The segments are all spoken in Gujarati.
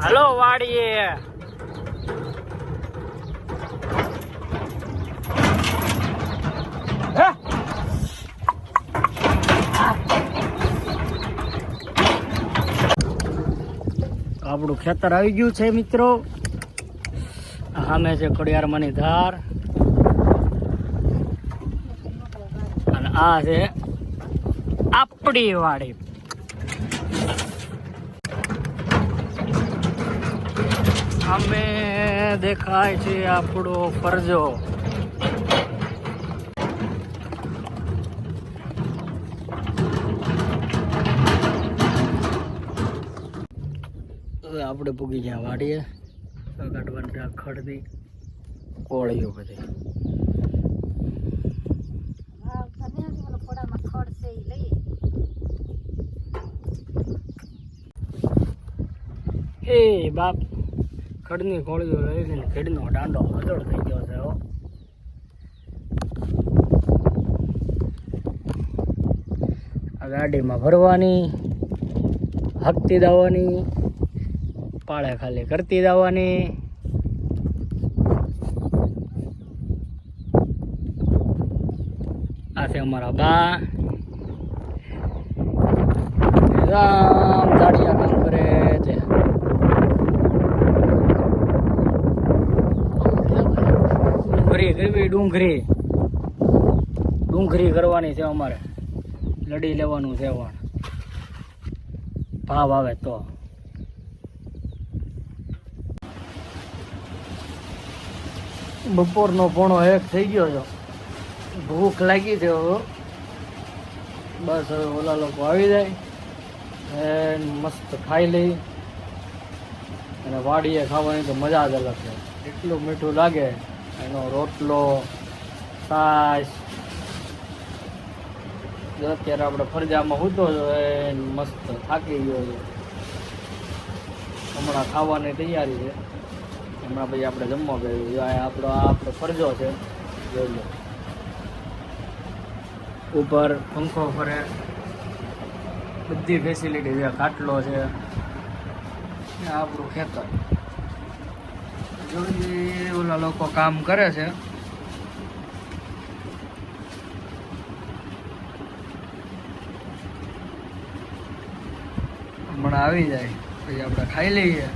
હલો વાડીએ આપણું ખેતર આવી ગયું છે મિત્રો. સામે છે ખોડિયારમાંની ધાર અને આ છે આપણી વાડી. સામે દેખાય છે આપણો ફરજો. આપણે પૂગી ગયા વાડીએ. કાઢવાની ખડની કોળીઓ બધી. એ બાપ ખડની કોળીઓ લઈ લઈને ખેડનો દાંડો અજળ થઈ ગયો છે. આ ગાડીમાં ભરવાની, હકતી દાવાની, પાળે ખાલી કરતી દાવાની. આ છે અમારા બા, દાડિયા કામ કરે છે. ડુંગળી કરવાની છે અમારે. લડી લેવાનું છે પણ ભાવ આવે તો. બપોરનો 1:30 થઈ ગયો છે. ભૂખ લાગી છે. બસ હવે ઓલા લોકો આવી જાય મસ્ત ખાઈ લઈ. અને વાડીએ ખાવાની તો મજા જ અલગ છે. એટલું મીઠું લાગે. એનો રોટલો, છાશ. અત્યારે આપણે ફરજામાં સૂતો છો મસ્ત થાકી ગયો છે. હમણાં ખાવાની તૈયારી છે. હમણાં પછી આપણે જમવા ગયું. આપણો ફરજો છે. જોઈ લો. ઉપર પંખો ફરે, બધી ફેસિલિટી છે. ખાટલો છે. આપણું ખેતર. જોઈ ઓલા લોકો કામ કરે છે. હમણાં આવી જાય પછી આપણે ખાઈ લઈએ.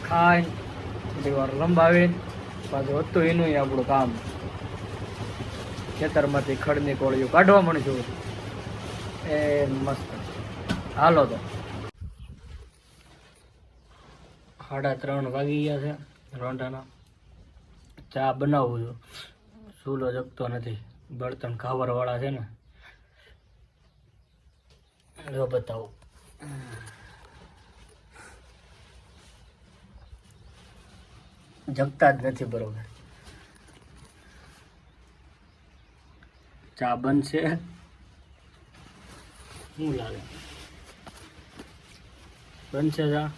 ખાઈ થોડી વાર લંબાવીને પાછું હતું એનું આપણું કામ. ખેતરમાંથી ખડની કોળીઓ કાઢવા મળીશું. એ મસ્ત. હાલો તો 3:30 વાગી ગયા છે રોંઢાના. ચા બનાવું છું. ચૂલો જગતો નથી. બળતણ ખાવરવાળા છે ને. જો બતાવું. જગતા જ નથી બરોબર. ચા બનશે. શું લાગે? બનશે ચા?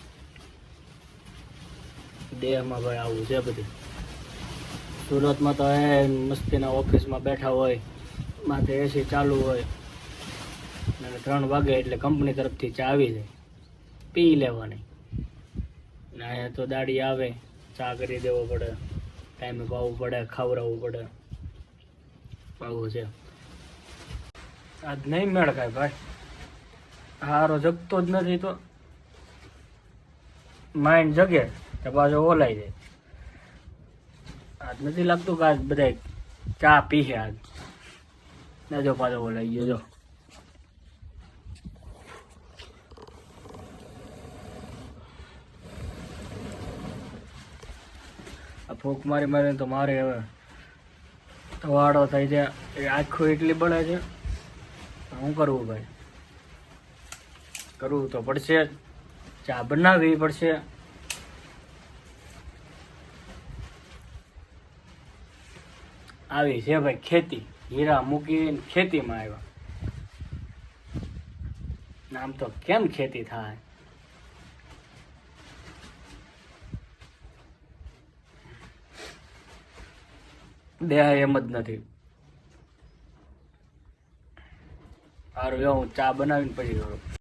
દેહમાં ભાઈ આવું છે બધું. સુરતમાં તો મસ્તીના ઓફિસમાં બેઠા હોય, માથે એસી ચાલુ હોય અને 3 વાગે એટલે કંપની તરફથી ચા આવી જાય. પી લેવાની. ને અહીંયા તો દાડી આવે, ચા કરી દેવો પડે, ટાઈમે પાવું પડે, ખવડાવવું પડે. આવું છે. આજ નહીં મેળ કાંઈ ભાઈ. હારો જગતો જ નથી તો માઇન્ડ જગે તો પાછો ઓલાઈ જાય. આજ નથી લાગતું કે આજ બધા ચા પીશે. આજ ને જો પાછો ઓલાઈ ગયો. જો આ ફૂંક મારી મારીને તો મારે હવે વાળો થઈ જાય. એ આખું એટલી બળે છે. શું કરવું ભાઈ? કરવું તો પડશે. ચા બનાવવી પડશે. આવી છે ભાઈ ખેતી. હીરા મૂકીને ખેતીમાં આવ્યા. આમ તો કેમ ખેતી થાય? દેહ એમ જ નથી. સારું, હું ચા બનાવીને પછી કરું.